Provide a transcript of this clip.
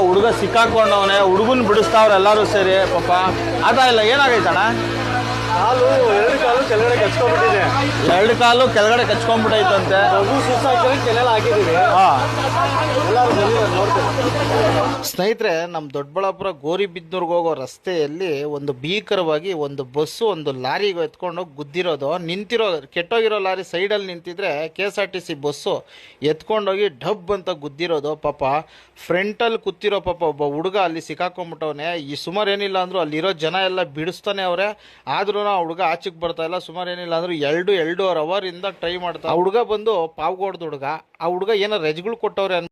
ಹುಡುಗ ಸಿಕ್ಕಾಕೊಂಡವನೆ, ಹುಡುಗನ್ ಬಿಡಿಸ್ತಾವ್ರೆ ಎಲ್ಲರೂ ಸೇರಿ. ಪಾಪ ಆತ ಇಲ್ಲ, ಏನಾಗೈತಣ್ಣ? ಕಾಲು ಎರಡು ಕಾಲು ಕೆಳಗಡೆ ಕಚ್ಕೊಂಡ್ಬಿಟ್ಟಿದೆ. ಎರಡು ಕಾಲು ಕೆಳಗಡೆ ಕಚ್ಕೊಂಡ್ಬಿಟ್ಟೈತಂತೆ. ಮಗು ಸುಸ್ತಾಗ್ತಾರೆ ಕೆಲೆಲ್ಲ ಹಾಕಿದ್ದೀವಿ. ಎಲ್ಲರೂ ಬಂದಿದ್ದಾರೆ ನೋಡ್ತೀವಿ. ಸ್ನೇಹಿತರೆ, ನಮ್ಮ ದೊಡ್ಡಬಳ್ಳಾಪುರ ಗೋರಿಬಿದ್ನೂರ್ಗೆ ಹೋಗೋ ರಸ್ತೆಯಲ್ಲಿ ಒಂದು ಭೀಕರವಾಗಿ ಒಂದು ಬಸ್ಸು ಒಂದು ಲಾರಿಗೆ ಎತ್ಕೊಂಡು ಗುದ್ದಿರೋದು. ಕೆಟ್ಟೋಗಿರೋ ಲಾರಿ ಸೈಡಲ್ಲಿ ನಿಂತಿದ್ರೆ KSRTC ಬಸ್ಸು ಎತ್ಕೊಂಡೋಗಿ ಡಬ್ ಅಂತ ಗುದ್ದಿರೋದು. ಪಾಪ ಫ್ರಂಟಲ್ಲಿ ಕೂತಿರೋ ಪಾಪ ಒಬ್ಬ ಹುಡುಗ ಅಲ್ಲಿ ಸಿಕ್ಕಾಕೊಂಡ್ಬಿಟ್ಟವನೆ. ಈ ಸುಮಾರು ಏನಿಲ್ಲ ಅಂದರೂ ಅಲ್ಲಿರೋ ಜನ ಎಲ್ಲ ಬಿಡಿಸ್ತಾನೆ ಅವರೇ, ಆದ್ರೂ ಆ ಹುಡುಗ ಆಚೆಗೆ ಬರ್ತಾ ಇಲ್ಲ. ಸುಮಾರು ಏನಿಲ್ಲ ಅಂದರೂ 2.5 ಅವರಿಂದ ಟ್ರೈ ಮಾಡ್ತಾ. ಆ ಹುಡುಗ ಬಂದು ಪಾವ್ಗೋಡ್ದು ಹುಡುಗ. ಆ ಹುಡುಗ ಏನೋ ರೆಜ್ಗಳು ಕೊಟ್ಟವ್ರೆ